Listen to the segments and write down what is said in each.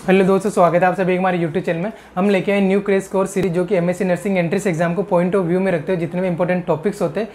Hello दोस्तों, स्वागत है आप सभी हमारे यूट्यूब चैनल में। हम लेके आए न्यू क्रेज कोर्स सीरीज जो कि एमएससी नर्सिंग एंट्रेंस एग्जाम को पॉइंट ऑफ व्यू में रखते हैं। जितने भी इंपॉर्टेंट टॉपिक्स होते हैं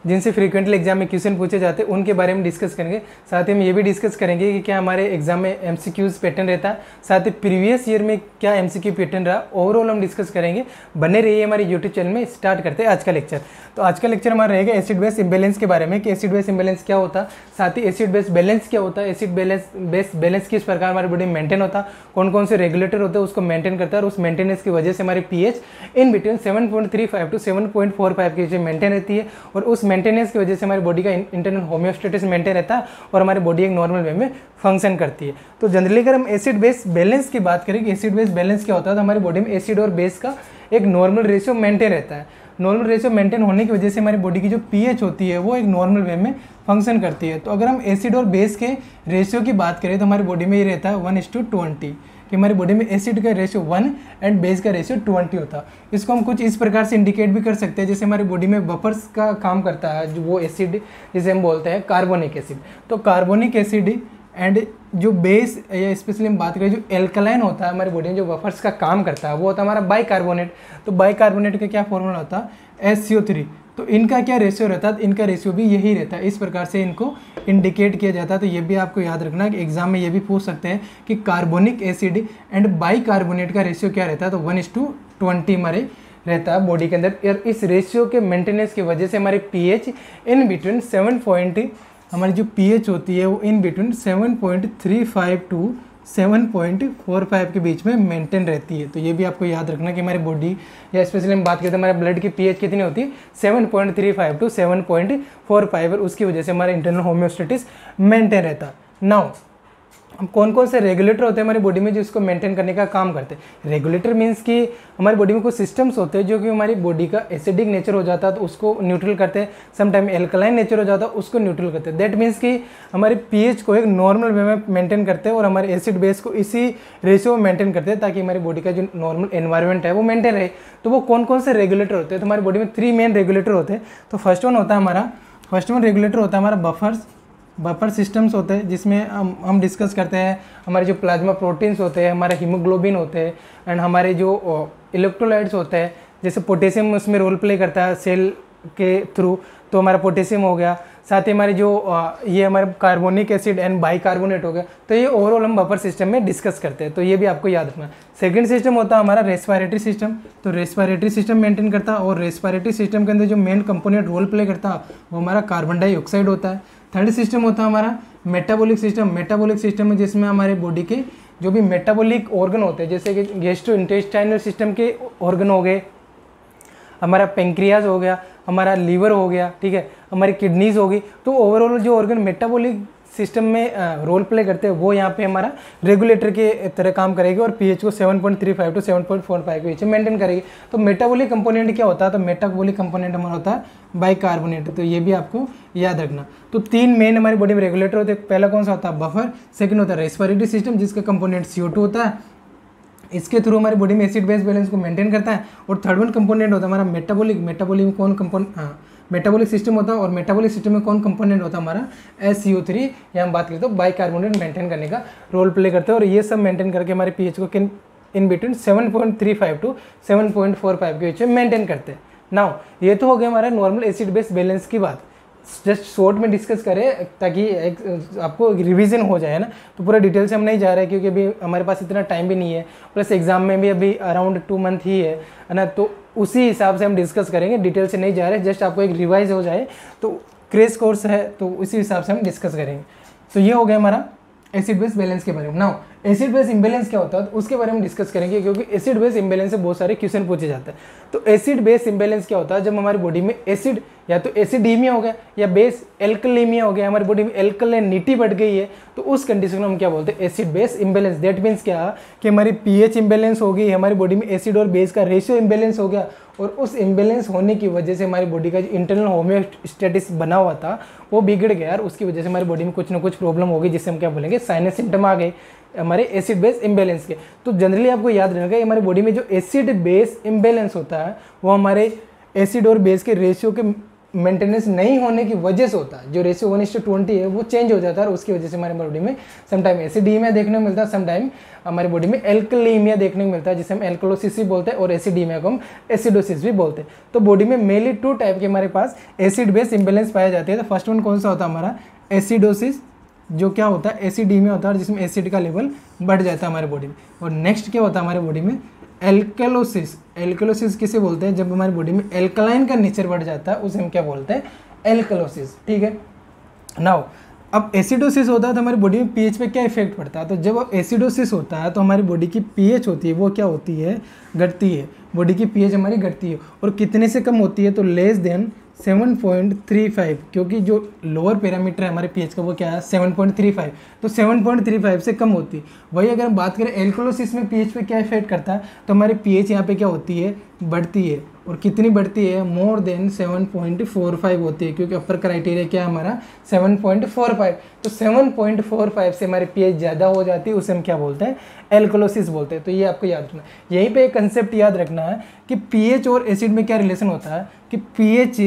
जिनसे फ्रीक्वेंटली एग्जाम में क्वेश्चन पूछे जाते हैं उनके बारे में डिस्कस करेंगे। साथ ही हम ये भी डिस्कस करेंगे कि क्या हमारे एग्जाम में एमसीक्यूज पैटर्न रहता है, साथ ही प्रीवियस ईयर में क्या एमसीक्यू पैटर्न रहा, ओवरऑल हम डिस्कस करेंगे। बने रहिए हमारे यूट्यूब चैनल में। स्टार्ट करते हैं आज का लेक्चर। तो आज का लेक्चर हमारा रहेगा एसिड बेस इम्बैलेंस के बारे में कि एसिड बेस इम्बैलेंस क्या होता है, साथ ही एसिड बेस बैलेंस क्या होता है, एसिड बेस बैलेंस किस प्रकार हमारी बॉडी में मेंटेन होता है, कौन कौन से रेगुलेटर होते हैं उसको मेंटेन करता है, और उस मेंटेनेंस की वजह से हमारी पीएच इन बिटवीन 7.35 टू 7.45 की जो मेंटेन रहती है, और उस मेंटेनेंस की वजह से हमारी बॉडी का इंटरनल होम्योस्टेटिस मेंटेन रहता है और हमारी बॉडी एक नॉर्मल वे में फंक्शन करती है। तो जनरली अगर हम एसिड बेस बैलेंस की बात करें कि एसिड बेस बैलेंस क्या होता है, तो हमारी बॉडी में एसिड और बेस का एक नॉर्मल रेशियो मेंटेन रहता है। नॉर्मल रेशियो मेंटेन होने की वजह से हमारी बॉडी की जो पीएच होती है वो एक नॉर्मल वे में फंक्शन करती है। तो अगर हम एसिड और बेस के रेशियो की बात करें तो हमारी बॉडी में ये रहता है 1:20 कि हमारी बॉडी में एसिड का रेशियो 1 एंड बेस का रेशियो 20 होता है। इसको हम कुछ इस प्रकार से इंडिकेट भी कर सकते हैं, जैसे हमारी बॉडी में बफर्स का काम करता है जो वो एसिड जिसे हम बोलते हैं कार्बोनिक एसिड। तो कार्बोनिक एसिड एंड जो बेस या स्पेशली हम बात करें जो एल्कलाइन होता है हमारी बॉडी में जो बफर्स का काम करता है वो होता है हमारा बाइकार्बोनेट। तो बाइकार्बोनेट का क्या फॉर्मूला होता है SCO3। तो इनका क्या रेशियो रहता है, इनका रेशियो भी यही रहता है। इस प्रकार से इनको इंडिकेट किया जाता है। तो ये भी आपको याद रखना कि एग्जाम में ये भी पूछ सकते हैं कि कार्बोनिक एसिड एंड बाइकार्बोनेट का रेशियो क्या रहता है। तो 1:20 हमारे रहता है बॉडी के अंदर। और इस रेशियो के मेंटेनेंस की वजह से हमारे पीएच इन बिटवीन 7 हमारी जो पीएच होती है वो इन बिटवीन 7.35 टू 7.45 के बीच में मेंटेन रहती है। तो ये भी आपको याद रखना कि हमारी बॉडी या स्पेशली हम बात करते हैं हमारे ब्लड की पीएच कितनी होती है 7.35 टू 7.45, और उसकी वजह से हमारा इंटरनल होम्योस्टेटिस मेंटेन रहता है। नाउ हम कौन कौन से रेगुलेटर होते हैं हमारी बॉडी में जो इसको मेंटेन करने का काम करते हैं। रेगुलेटर मींस कि हमारी बॉडी में कुछ सिस्टम्स होते हैं जो कि हमारी बॉडी का एसिडिक नेचर हो जाता है तो उसको न्यूट्रल करते हैं, समटाइम एल्कलाइन नेचर हो जाता है उसको न्यूट्रल करते हैं। दैट मीन्स कि हमारे पीएच को एक नॉर्मल वे में मेंटेन करते हैं और हमारे एसिड बेस को इसी रेशियो में मेंटेन करते हैं ताकि हमारी बॉडी का जो नॉर्मल एनवायरनमेंट है वो मेंटेन रहे। तो वो कौन कौन से रेगुलेटर होते हैं, तो हमारी बॉडी में 3 मेन रेगुलेटर होते हैं। तो फर्स्ट वन रेगुलेटर होता है हमारा बफर सिस्टम्स होते हैं, जिसमें हम डिस्कस करते हैं हमारे जो प्लाज्मा प्रोटीन्स होते हैं, हमारे हीमोग्लोबिन होते हैं, एंड हमारे जो इलेक्ट्रोलाइट्स होते हैं, जैसे पोटेशियम उसमें रोल प्ले करता है सेल के थ्रू, तो हमारा पोटेशियम हो गया। साथ ही हमारे जो ये हमारे कार्बोनिक एसिड एंड बाइकार्बोनेट हो गया। तो ये ओवरऑल हम बफर सिस्टम में डिस्कस करते हैं, तो ये भी आपको याद रखना। सेकंड सिस्टम होता है हमारा रेस्पिरेटरी सिस्टम। तो रेस्पिरेटरी सिस्टम मेंटेन करता है, और रेस्पिरेटरी सिस्टम के अंदर जो मेन कंपोनेंट रोल प्ले करता है वो हमारा कार्बन डाइऑक्साइड होता है। थर्ड सिस्टम होता है हमारा मेटाबॉलिक सिस्टम में जिसमें हमारे बॉडी के जो भी मेटाबॉलिक ऑर्गन होते हैं, जैसे कि गैस्ट्रोइंटेस्टाइनल सिस्टम के ऑर्गन हो गए, हमारा पेंक्रियाज हो गया, हमारा लीवर हो गया, ठीक है, हमारी किडनीज होगी। तो ओवरऑल जो ऑर्गन मेटाबॉलिक सिस्टम में रोल प्ले करते हैं वो यहाँ पे हमारा रेगुलेटर के तरह काम करेगी और पीएच को 7.35 टू 7.45 के बीच में मेंटेन करेगी। तो मेटाबॉलिक कंपोनेंट क्या होता है, तो मेटाबॉलिक कंपोनेंट हमारा होता है बाइकार्बोनेट। तो ये भी आपको याद रखना। तो 3 मेन हमारी बॉडी में रेगुलेटर होते हैं। पहला कौन सा होता है बफर, सेकंड होता है रेस्पिरेटरी सिस्टम जिसका कंपोनेंट CO2 होता है, इसके थ्रू हमारी बॉडी में एसिड बेस बैलेंस को मेंटेन करता है। और थर्ड वन कंपोनेंट होता है हमारा मेटाबॉलिक में कौन कंपोनेंट, मेटाबॉलिक सिस्टम होता है, और मेटाबॉलिक सिस्टम में कौन कंपोनेंट होता है हमारा SCO3। यहाँ हम बात करें तो बाइकार्बोनेट मेंटेन करने का रोल प्ले करते हैं, और ये सब मेंटेन करके हमारे पीएच को इन बिटवीन 7.35 टू 7.45 के बीच में मेंटेन करते हैं। नाउ ये तो हो गया हमारा नॉर्मल एसिड बेस बैलेंस की बात। जस्ट शॉर्ट में डिस्कस करें ताकि आपको रिवीजन हो जाए ना, तो पूरा डिटेल से हम नहीं जा रहे क्योंकि अभी हमारे पास इतना टाइम भी नहीं है, प्लस एग्जाम में भी अभी अराउंड 2 मंथ ही है ना। तो उसी हिसाब से हम डिस्कस करेंगे, डिटेल से नहीं जा रहे, जस्ट आपको एक रिवाइज हो जाए। तो क्रेज कोर्स है तो उसी हिसाब से हम डिस्कस करेंगे। तो ये हो गया हमारा एसिड बेस बैलेंस के बारे में। नाउ एसिड बेस इम्बैलेंस क्या होता है उसके बारे में डिस्कस करेंगे, क्योंकि एसिड बेस इम्बैलेंस से बहुत सारे क्वेश्चन पूछे जाते हैं। तो एसिड बेस इम्बैलेंस क्या होता है, जब हमारी बॉडी में एसिड या तो एसिडीमिया हो गया या बेस एल्कलीमिया हो गया, हमारी बॉडी में एल्कलैनिटी बढ़ गई है, तो उस कंडीशन में हम क्या बोलते हैं acid base imbalance. That means क्या कि हमारी पीएच इम्बैलेंस हो गई, हमारी बॉडी में एसिड और बेस का रेशियो इम्बैलेंस हो गया, और उस इम्बैलेंस होने की वजह से हमारी बॉडी का जो इंटरनल होम्योस्टेटिस बना हुआ था वो बिगड़ गया, और उसकी वजह से हमारी बॉडी में कुछ ना कुछ प्रॉब्लम हो गई, जिससे हम क्या बोलेंगे साइनस सिम्टम आ गए हमारे एसिड बेस इम्बैलेंस के। तो जनरली आपको याद रखना कि हमारी बॉडी में जो एसिड बेस इम्बैलेंस होता है वो हमारे एसिड और बेस के रेशियो के मेंटेनेंस नहीं होने की वजह से होता है, जो रेशियो 1:20 है वो चेंज हो जाता है और उसकी वजह से हमारे बॉडी में समटाइम एसिडीमिया देखने को मिलता है, समटाइम हमारी बॉडी में एल्कलीमिया देखने को मिलता है, जिसे हम एल्कलोसिस भी बोलते हैं और एसिडीमिया को हम एसिडोसिस भी बोलते हैं। तो बॉडी में मेनली 2 टाइप के हमारे पास एसिड बेस इम्बेलेंस पाए जाते हैं। तो फर्स्ट वन कौन सा होता है हमारा एसिडोसिस, जो क्या होता है एसिडीमिया होता है जिसमें एसिड का लेवल बढ़ जाता है हमारे बॉडी में। और नेक्स्ट क्या होता है हमारे बॉडी में एल्कलोसिस। एल्कलोसिस किसे बोलते हैं, जब हमारी बॉडी में एल्कलाइन का नेचर बढ़ जाता है उसे हम क्या बोलते हैं एल्कलोसिस। ठीक है, नाउ अब एसिडोसिस होता है तो हमारी बॉडी में पीएच पे क्या इफेक्ट पड़ता है। तो जब एसिडोसिस होता है तो हमारी बॉडी की पीएच होती है वो क्या होती है, घटती है। बॉडी की पीएच हमारी घटती है और कितने से कम होती है, तो लेस देन 7.35, क्योंकि जो लोअर पैरामीटर है हमारे पीएच का वो क्या है 7.35, तो 7.35 से कम होती है। वही अगर हम बात करें एल्कलोसिस में पीएच पे क्या इफेक्ट करता है, तो हमारी पीएच यहाँ पे क्या होती है, बढ़ती है। और कितनी बढ़ती है, मोर देन 7.45 होती है, क्योंकि अपर क्राइटेरिया क्या है हमारा 7.45। तो 7.45 से हमारी पीएच ज़्यादा हो जाती है, उसे हम क्या बोलते हैं एल्कलोसिस बोलते हैं। तो ये आपको याद रखना है। यहीं पे एक कंसेप्ट याद रखना है कि पीएच और एसिड में क्या रिलेशन होता है, कि पीएच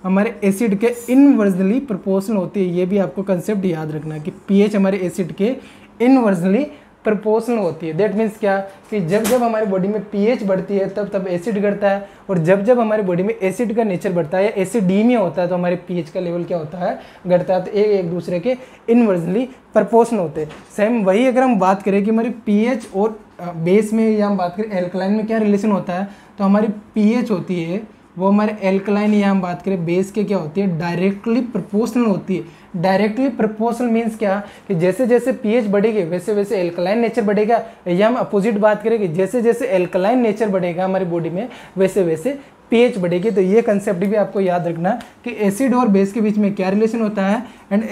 हमारे एसिड के इनवर्सली प्रोपोर्शनल होती है। ये भी आपको कंसेप्ट याद रखना है कि पीएच हमारे एसिड के इनवर्सली प्रोपोर्शनल होती है। दैट मीन्स क्या, कि जब जब हमारी बॉडी में पीएच बढ़ती है तब तब एसिड घटता है, और जब जब हमारी बॉडी में एसिड का नेचर बढ़ता है या एसिडीमिया होता है तो हमारे पीएच का लेवल क्या होता है, घटता है। तो एक दूसरे के इनवर्सली प्रोपोर्शनल होते हैं। सेम वही अगर हम बात करें कि हमारी पीएच और बेस में, या हम बात करें एल्कलाइन में क्या रिलेशन होता है, तो हमारी पीएच होती है वो हमारे एल्कलाइन, या हम बात करें बेस के क्या होती है, डायरेक्टली प्रोपोर्शनल होती है। डायरेक्टली प्रोपोर्शनल मीन्स क्या, कि जैसे जैसे पीएच बढ़ेगी वैसे वैसे एल्कलाइन नेचर बढ़ेगा, या हम अपोजिट बात करें कि जैसे जैसे एल्कलाइन नेचर बढ़ेगा हमारी बॉडी में वैसे वैसे पीएच बढ़ेगी। तो ये कंसेप्ट भी आपको याद रखना कि एसिड और बेस के बीच में क्या रिलेशन होता है, एंड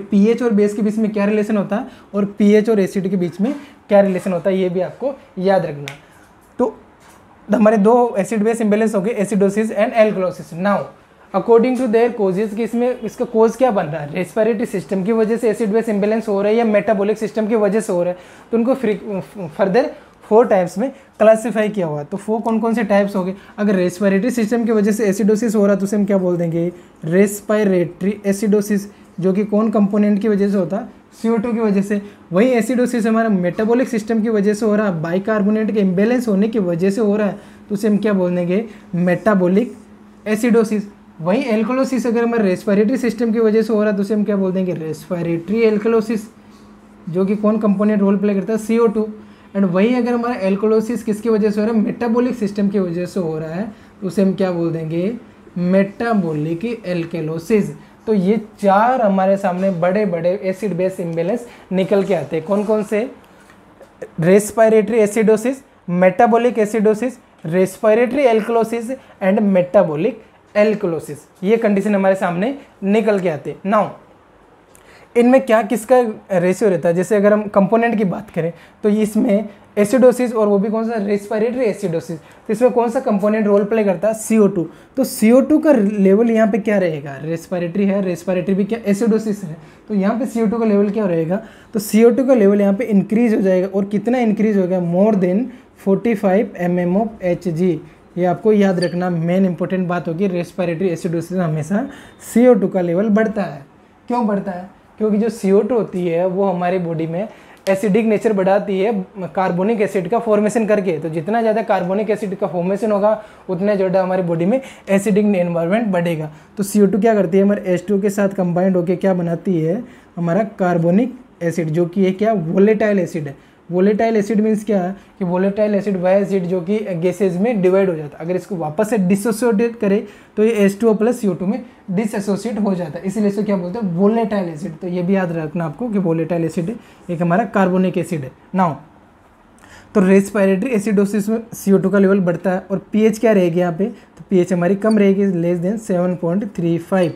पीएच और बेस के बीच में क्या रिलेशन होता है, और पीएच और एसिड के बीच में क्या रिलेशन होता है, ये भी आपको याद रखना। तो हमारे 2 एसिड बेस इम्बेलेंस हो गए, acidosis and alkalosis. Now according to their causes, कि इसमें इसका कोज क्या बन रहा है, रेस्पिरेटरी सिस्टम की वजह से एसिड बेस इम्बेलेंस हो रहा है या मेटाबॉलिक सिस्टम की वजह से हो रहा है। तो उनको फर्दर 4 टाइप्स में क्लासिफाई किया हुआ है। तो 4 कौन कौन से टाइप्स हो गए, अगर रेस्पिरेटरी सिस्टम की वजह से एसिडोसिस हो रहा है तो उसे हम क्या बोल देंगे रेस्पिरेटरी एसिडोसिस, जो कि कौन कंपोनेंट की वजह से होता है, CO2 की वजह से। वही एसिडोसिस हमारा मेटाबॉलिक सिस्टम की वजह से हो रहा है, बाइकार्बोनेट के इम्बेलेंस होने की वजह से हो रहा है, तो उसे हम क्या बोल देंगे मेटाबॉलिक एसिडोसिस। वही एल्कलोसिस अगर हमारे रेस्पिरेटरी सिस्टम की वजह से हो रहा है तो उसे हम क्या बोल देंगे रेस्पिरेटरी एल्कलोसिस, जो कि कौन कंपोनेंट रोल प्ले करता है CO2। एंड वही अगर हमारा एल्कलोसिस किसकी वजह से हो रहा है, मेटाबॉलिक सिस्टम की वजह से हो रहा है, तो उसे हम क्या बोल देंगे मेटाबॉलिक एल्कलोसिस। तो ये 4 हमारे सामने बड़े बड़े एसिड बेस इम्बेलेंस निकल के आते हैं। कौन कौन से, respiratory acidosis, metabolic acidosis, respiratory alkalosis and metabolic alkalosis. ये कंडीशन हमारे सामने निकल के आते हैं। नाउ इनमें क्या किसका रेशियो रहता है, जैसे अगर हम कंपोनेंट की बात करें तो इसमें एसिडोसिस, और वो भी कौन सा रेस्पिरेटरी एसिडोसिस, तो इसमें कौन सा कंपोनेंट रोल प्ले करता है CO2। तो CO2 का लेवल यहाँ पे क्या रहेगा, रेस्पिरेटरी है, रेस्पिरेटरी भी क्या एसिडोसिस है, तो यहाँ पे CO2 का लेवल क्या रहेगा, तो CO2 का लेवल यहाँ पे इंक्रीज हो जाएगा। और कितना इंक्रीज होगा, more than 45 mm of Hg। ये आपको याद रखना, मेन इंपॉर्टेंट बात होगी, रेस्पिरेटरी एसिडोसिस में हमेशा CO2 का लेवल बढ़ता है। क्यों बढ़ता है, क्योंकि जो CO2 होती है वो हमारी बॉडी में एसिडिक नेचर बढ़ाती है कार्बोनिक एसिड का फॉर्मेशन करके। तो जितना ज़्यादा कार्बोनिक एसिड का फॉर्मेशन होगा उतना ज़्यादा हमारी बॉडी में एसिडिक एनवायरनमेंट बढ़ेगा। तो CO2 क्या करती है, हमारे H2 के साथ कंबाइंड होकर क्या बनाती है, हमारा कार्बोनिक एसिड, जो कि ये क्या वोलेटाइल एसिड है। वोलेटाइल एसिड मीन्स क्या है, कि वोलेटाइल एसिड वह एसिड जो कि गैसेज में डिवाइड हो जाता है। अगर इसको वापस से डिसोसिएट करे तो ये H2O प्लस CO2 में डिसएसोसिएट हो जाता है, इसीलिए इसे क्या बोलते हैं वोलेटाइल एसिड। तो ये भी याद रखना आपको कि वोलेटाइल एसिड एक हमारा कार्बोनिक एसिड है। नाउ तो रेस्पिरेटरी एसिडोसिस में CO2 का लेवल बढ़ता है, और pH क्या रहेगी यहाँ पे, तो pH हमारी कम रहेगी, लेस देन 7.35।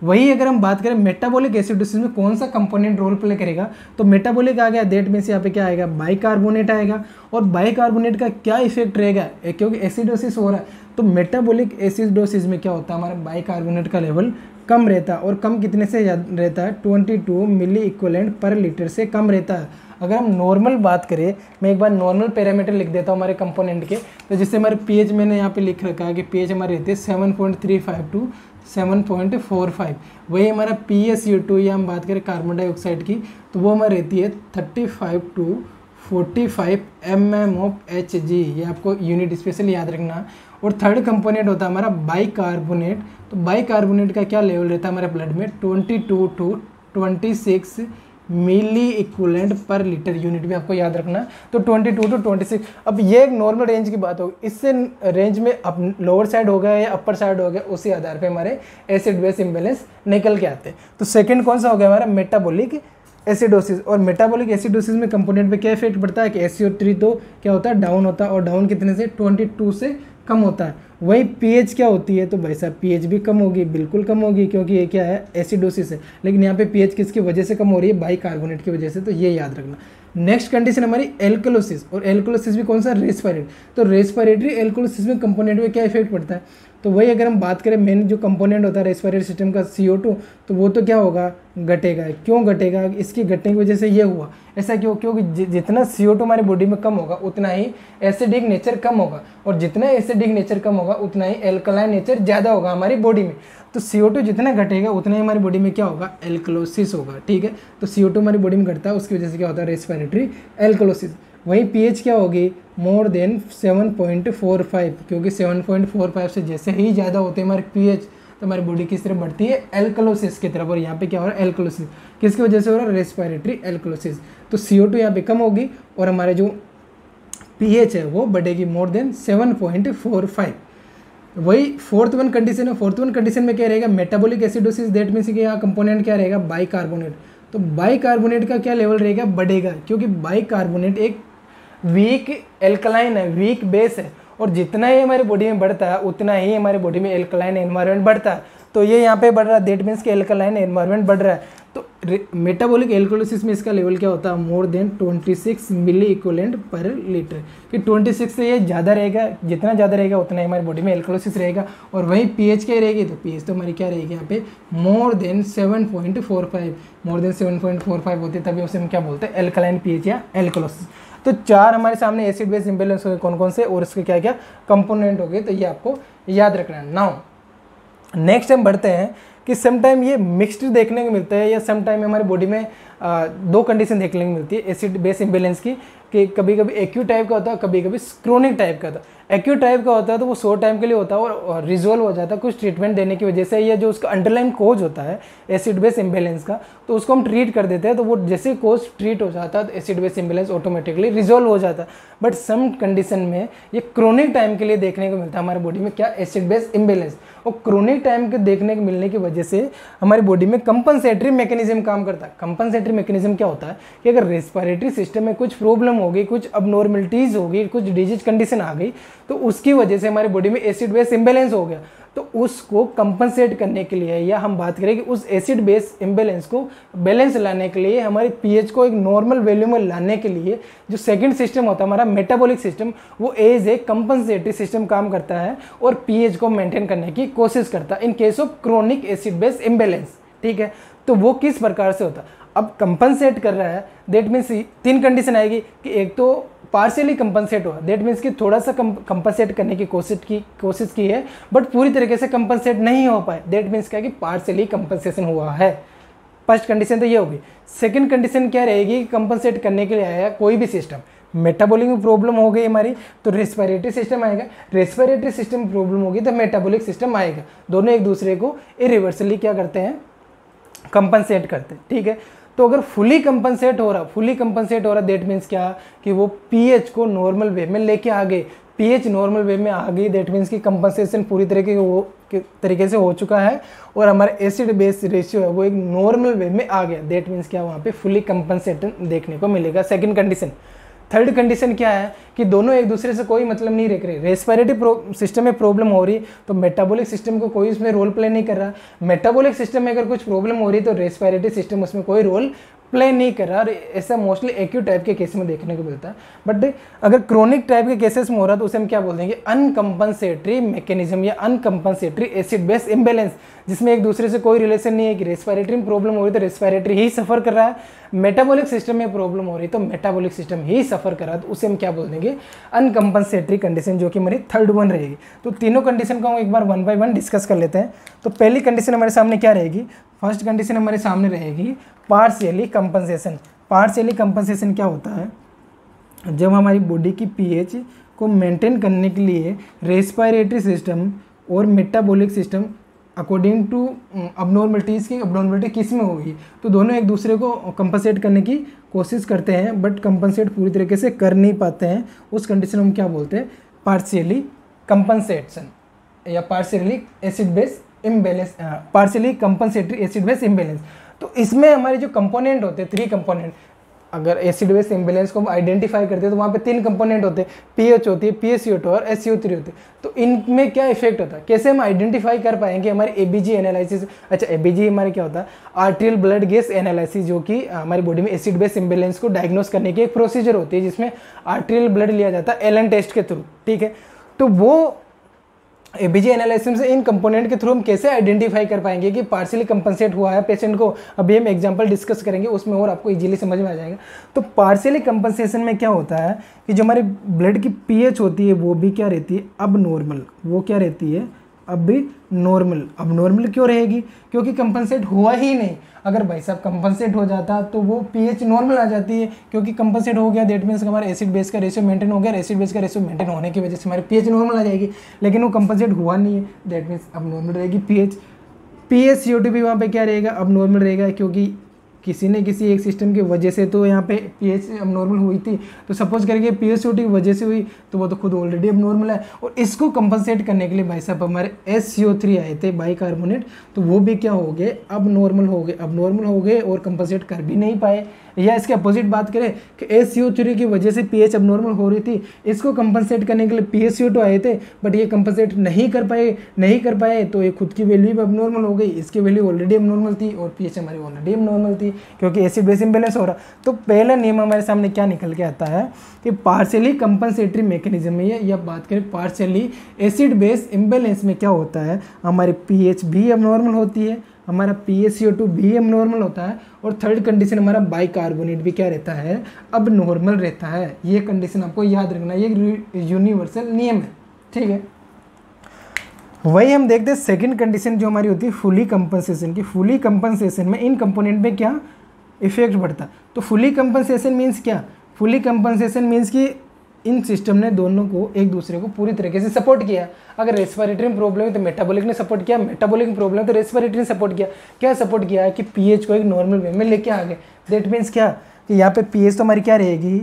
वही अगर हम बात करें मेटाबॉलिक एसिडोसिस में कौन सा कंपोनेंट रोल प्ले करेगा, तो मेटाबॉलिक आ गया, दैट मीन्स यहाँ पे क्या आएगा, बाइकार्बोनेट आएगा। और बाइकार्बोनेट का क्या इफेक्ट रहेगा, क्योंकि एसिडोसिस हो रहा है तो मेटाबॉलिक एसिडोसिस में क्या होता है, हमारा बाइकार्बोनेट का लेवल कम रहता है, और कम कितने से रहता है, 22 मिली इक्वलेंट पर लीटर से कम रहता है। अगर हम नॉर्मल बात करें, मैं एक बार नॉर्मल पैरामीटर लिख देता हूँ हमारे कंपोनेंट के, तो जिससे हमारे पीएच मैंने यहाँ पे लिख रखा है कि पीएच हमारे रहते हैं 7.35 टू 7.45। वही हमारा PaCO2 या हम बात करें कार्बन डाइऑक्साइड की, तो वो हमारी रहती है 35 टू 45 mmHg। ये आपको यूनिट स्पेशली याद रखना। और थर्ड कंपोनेंट होता है हमारा बाइकार्बोनेट। तो बाइकार्बोनेट का क्या लेवल रहता है हमारे ब्लड में, 22 टू 26 मिली इक्वलेंट पर लीटर यूनिट भी आपको याद रखना। तो 22 टू 26। अब ये एक नॉर्मल रेंज की बात होगी, इससे रेंज में अब लोअर साइड हो गया या अपर साइड हो गया, उसी आधार पे हमारे एसिड बेस इम्बेलेंस निकल के आते हैं। तो सेकंड कौन सा हो गया हमारा, मेटाबॉलिक एसिडोसिस। और मेटाबॉलिक एसिडोसिस में कंपोनेंट पे क्या इफेक्ट पड़ता है कि SCO3 तो क्या होता है, डाउन होता है, और डाउन कितने से, 22 से कम होता है। वही पीएच क्या होती है, तो भाई साहब पीएच भी कम होगी, बिल्कुल कम होगी, क्योंकि ये क्या है, एसिडोसिस है। लेकिन यहाँ पे पीएच किसकी वजह से कम हो रही है, बाइकार्बोनेट की वजह से, तो ये याद रखना। नेक्स्ट कंडीशन हमारी एल्कलोसिस। और एल्कलोसिस भी कौन सा, रेस्पिरेटरी। तो रेस्पिरेटरी एल्कलोसिस में कंपोनेंट में क्या इफेक्ट पड़ता है, तो वही अगर हम बात करें मेन जो कंपोनेंट होता है रेस्पिरेटरी सिस्टम का CO2, तो वो तो क्या होगा, घटेगा। क्यों घटेगा, इसकी घटने की वजह से ये हुआ। ऐसा क्यों, क्योंकि जितना CO2 हमारी बॉडी में कम होगा उतना ही एसिडिक नेचर कम होगा, और जितना एसिडिक नेचर कम होगा उतना ही एल्कलाइन नेचर ज़्यादा होगा हमारी बॉडी में। तो CO2 जितना घटेगा उतना ही हमारी बॉडी में क्या होगा, एल्कलोसिस होगा। ठीक है, तो CO2 हमारी बॉडी में घटता है, उसकी वजह से क्या होता है, रेस्पिरेटरी एल्कलोसिस। वहीं पीएच क्या होगी, मोर देन 7.45, क्योंकि 7.45 से जैसे ही ज़्यादा होते हैं हमारे पीएच, तो हमारी बॉडी किस तरफ बढ़ती है, एल्कलोसिस की तरफ। और यहाँ पे क्या हो रहा है, एल्कलोसिस किसकी वजह से हो रहा है, रेस्पिरेटरी एल्कलोसिस। तो CO2 यहाँ पे कम होगी और हमारे जो पीएच है वो बढ़ेगी मोर देन 7.45। वही फोर्थ वन कंडीशन है। फोर्थ वन कंडीशन में क्या रहेगा, मेटाबॉलिक एसिडोसिस। दैट मीन्स कि यहाँ कंपोनेंट क्या रहेगा, बाइकार्बोनेट। तो बाइकार्बोनेट का क्या लेवल रहेगा, बढ़ेगा, क्योंकि बाइकार्बोनेट एक वीक एल्कलाइन है, वीक बेस है, और जितना ही हमारी बॉडी में बढ़ता है उतना ही हमारी बॉडी में एल्कलाइन एनवायरनमेंट बढ़ता है। तो ये यहाँ पे बढ़ रहा है, दैट मीन्स कि एल्कलाइन एनवायरनमेंट बढ़ रहा है। तो मेटाबॉलिक एल्कोलिसिस में इसका लेवल क्या होता है, मोर देन 26 मिली इक्वलेंट पर लीटर। कि 26 से ये ज़्यादा रहेगा, जितना ज़्यादा रहेगा उतना ही हमारी बॉडी में एल्कोलिसिस रहेगा। और वहीं पीएच क्या रहेगी, तो पीएच तो हमारी क्या रहेगी यहाँ पे, मोर देन 7.45। मोर देन 7.45 होती है तभी उसे हम क्या बोलते हैं, एल्कलाइन पीएच या एल्कोलिसिस। तो चार हमारे सामने एसिड बेस इम्बेलेंस हो गए कौन कौन से, और इसके क्या क्या कंपोनेंट हो गए, तो ये आपको याद रखना है। नाउ नेक्स्ट हम बढ़ते हैं कि समटाइम ये मिक्सड देखने को मिलता है, या समटाइम हमारी बॉडी में दो कंडीशन देखने को मिलती है एसिड बेस इम्बेलेंस की, कि कभी कभी एक्यूट टाइप का होता है, कभी कभी क्रोनिक टाइप का होता है। एक्यूट टाइप का होता है तो वो शॉर्ट टाइम के लिए होता है और रिजोल्व हो जाता है कुछ ट्रीटमेंट देने की वजह से, या जो उसका अंडरलाइन कोज होता है एसिड बेस इम्बेलेंस का, तो उसको हम ट्रीट कर देते हैं। तो वो जैसे कोज ट्रीट हो जाता है तो acid base imbalance automatically resolve हो जाता है। बट सम कंडीशन में ये क्रोनिक टाइम के लिए देखने को मिलता है हमारी बॉडी में, क्या, एसिड बेस इम्बेलेंस। और क्रोनिक टाइम के देखने को मिलने की वजह से हमारी बॉडी में कंपनसेटरी मैकेनिज्म काम करता है। कंपनसेटरी मैकेनिज्म क्या होता है कि अगर रेस्पिरेटरी सिस्टम में कुछ प्रॉब्लम हो गई, कुछ अबनॉर्मलिटीज हो गई, कुछ डिजीज कंडीशन आ गई, तो उसकी वजह से हमारी बॉडी में एसिड बेस इम्बेलेंस हो गया, तो उसको कंपनसेट करने के लिए, या हम बात करें कि उस एसिड बेस इम्बेलेंस को बैलेंस लाने के लिए, हमारे पीएच को एक नॉर्मल वैल्यू में लाने के लिए, जो सेकंड सिस्टम होता है हमारा मेटाबॉलिक सिस्टम, वो एज ए कंपनसेटरी सिस्टम काम करता है और पीएच को मेंटेन करने की कोशिश करता है in case of chronic acid base imbalance. ठीक है, तो वो किस प्रकार से होता है, अब कंपनसेट कर रहा है, दैट मीन्स तीन कंडीशन आएगी कि एक तो पार्शियली कंपनसेट हुआ, दैट मीन्स कि थोड़ा सा कंपनसेट करने की कोशिश की है बट पूरी तरीके से कंपनसेट नहीं हो पाए, दैट मीन्स क्या कि पार्शियली कंपनसेशन हुआ है। फर्स्ट कंडीशन तो ये होगी। सेकंड कंडीशन क्या रहेगी, कंपनसेट करने के लिए आया कोई भी सिस्टम, मेटाबॉलिक में प्रॉब्लम हो गई हमारी तो रेस्पिरेटरी सिस्टम आएगा, रेस्पिरेटरी सिस्टम में प्रॉब्लम होगी तो मेटाबॉलिक सिस्टम आएगा, दोनों एक दूसरे को इरिवर्सली क्या करते हैं, कंपनसेट करते हैं। ठीक है, तो अगर फुली कंपनसेट हो रहा दैट मीन्स क्या कि वो पीएच को नॉर्मल वे में लेके आ गए, पीएच नॉर्मल वे में आ गई, दैट मीन्स कि कंपनसेशन पूरी तरीके से हो चुका है और हमारा एसिड बेस रेशियो है वो एक नॉर्मल वे में आ गया, दैट मीन्स क्या वहाँ पे फुली कंपनसेशन देखने को मिलेगा। Second condition. थर्ड कंडीशन क्या है कि दोनों एक दूसरे से कोई मतलब नहीं रख रहे, रेस्पिरेटरी सिस्टम में प्रॉब्लम हो रही तो मेटाबॉलिक सिस्टम को कोई उसमें रोल प्ले नहीं कर रहा, मेटाबॉलिक सिस्टम में अगर कुछ प्रॉब्लम हो रही तो रेस्पिरेटरी सिस्टम उसमें कोई रोल प्ले नहीं कर रहा, और ऐसा मोस्टली एक्यूट टाइप के केस में देखने को मिलता है। बट अगर क्रोनिक टाइप के केसेस में हो रहा है तो उसे हम क्या बोल देंगे, अनकम्पनसेटरी मैकेनिज्म या अनकम्पनसेटरी एसिड बेस इम्बैलेंस, जिसमें एक दूसरे से कोई रिलेशन नहीं है कि रेस्पिरेटरी में प्रॉब्लम हो रही तो रेस्पिरेटरी ही सफर कर रहा है, मेटाबॉलिक सिस्टम में प्रॉब्लम हो रही तो मेटाबॉलिक सिस्टम ही सफर कर रहा है, तो उसे हम क्या बोल देंगे, अनकम्पनसेटरी कंडीशन, जो कि हमारी थर्ड वन रहेगी। तो तीनों कंडीशन को हम एक बार वन बाय वन डिस्कस कर लेते हैं। तो पहली कंडीशन हमारे सामने क्या रहेगी, फर्स्ट कंडीशन हमारे सामने रहेगी पार्शियली कंपनसेशन। पार्शियली कंपनसेशन क्या होता है, जब हमारी बॉडी की पीएच को मेंटेन करने के लिए रेस्पिरेटरी सिस्टम और मेटाबॉलिक सिस्टम अकॉर्डिंग टू अबनॉर्मलिटीज़ की अबनॉर्मलिटी किस में होगी, तो दोनों एक दूसरे को कंपनसेट करने की कोशिश करते हैं बट कंपनसेट पूरी तरीके से कर नहीं पाते हैं, उस कंडीशन में हम क्या बोलते हैं, पार्शियली कंपनसेशन या partially acid base imbalance, partially compensatory acid base imbalance. तो इसमें हमारे जो कंपोनेंट होते हैं, 3 कंपोनेंट, अगर एसिड बेस इम्बैलेंस को हम आइडेंटिफाई करते हैं तो वहाँ पे 3 कंपोनेंट होते हैं, पीएच होती है, PaCO2 और SCO3 होती है। तो इनमें क्या इफेक्ट होता है, कैसे हम आइडेंटिफाई कर पाएंगे हमारे एबीजी एनालिसिस। अच्छा, एबीजी हमारे क्या होता है, आर्टेरियल ब्लड गैस एनालिसिस, जो कि हमारी बॉडी में एसिड बेस इम्बैलेंस को डायग्नोस करने की एक प्रोसीजर होती है, जिसमें आर्टेरियल ब्लड लिया जाता है एलन टेस्ट के थ्रू, ठीक है। तो वो एबीजी एनालिसिस से इन कंपोनेंट के थ्रू हम कैसे आइडेंटिफाई कर पाएंगे कि पार्शियली कंपनसेट हुआ है पेशेंट को, अभी हम एग्जांपल डिस्कस करेंगे उसमें और आपको इजीली समझ में आ जाएगा। तो पार्शियली कंपनसेशन में क्या होता है कि जो हमारे ब्लड की पीएच होती है वो भी क्या रहती है, अब नॉर्मल, वो क्या रहती है, अब भी नॉर्मल। अब नॉर्मल क्यों रहेगी, क्योंकि कंपनसेट हुआ ही नहीं। अगर भाई साहब कंपनसेट हो जाता तो वो पीएच नॉर्मल आ जाती है, क्योंकि कंपनसेट हो गया दैट मीन्स हमारा एसिड बेस का रेशियो मेंटेन हो गया, एसिड बेस का रेशियो मेंटेन होने की वजह से हमारी पीएच नॉर्मल आ जाएगी। लेकिन वो कंपनसेट हुआ नहीं है, दैट मीन्स अब नॉर्मल रहेगी पीएच। PaCO2 भी वहाँ पे क्या रहेगा, अब नॉर्मल रहेगा, क्योंकि किसी न किसी एक सिस्टम की वजह से तो यहाँ पे पीएच अब नॉर्मल हुई थी। तो सपोज करके PaCO2 की वजह से हुई तो वो तो खुद ऑलरेडी अब नॉर्मल है। और इसको कंपनसेट करने के लिए भाई साहब हमारे SCO3 आए थे बाइकार्बोनेट, तो वो भी क्या हो गए, अब नॉर्मल हो गए, अब नॉर्मल हो गए और कंपनसेट कर भी नहीं पाए। या इसके अपोजिट बात करें कि SCO3 की वजह से पीएच अब नॉर्मल हो रही थी, इसको कंपनसेट करने के लिए PaCO2 आए थे बट ये कंपनसेट नहीं कर पाए तो ये खुद की वैल्यू भी अब नॉर्मल हो गई, इसकी वैल्यू ऑलरेडी अब नॉर्मल थी और पीएच हमारी ऑलरेडी अब नॉर्मल थी, क्योंकि एसिड बेस इम्बैलेंस हो रहा। तो पहला नियम हमारे सामने क्या निकल के आता है कि पार्शियली कंपनसेटरी मैकेनिज्म में या बात करें पार्शियली एसिड बेस इम्बैलेंस में क्या होता है, हमारी पीएच भी अब नॉर्मल होती है, हमारा PaCO2 भी अब नॉर्मल होता है, और थर्ड कंडीशन हमारा बाइकार्बोनेट भी क्या रहता है, अब नॉर्मल रहता है। ये कंडीशन आपको याद रखना, ये यूनिवर्सल नियम है, ठीक है। वही हम देखते हैं सेकंड कंडीशन जो हमारी होती है फुली कंपनसेशन की। फुली कंपनसेशन में इन कंपोनेंट में क्या इफेक्ट बढ़ता है। तो फुली कंपनसेशन मीन्स क्या, फुली कंपनसेशन मीन्स कि इन सिस्टम ने दोनों को एक दूसरे को पूरी तरीके से सपोर्ट किया। अगर रेस्पिरेटरी में प्रॉब्लम है तो मेटाबॉलिक ने सपोर्ट किया, मेटाबॉलिक में प्रॉब्लम है तो रेस्पिरेटरी ने सपोर्ट किया। क्या सपोर्ट किया है कि पीएच को एक नॉर्मल वे में लेके आ गए। दैट मीन्स क्या कि यहाँ पे पीएच तो हमारी क्या रहेगी,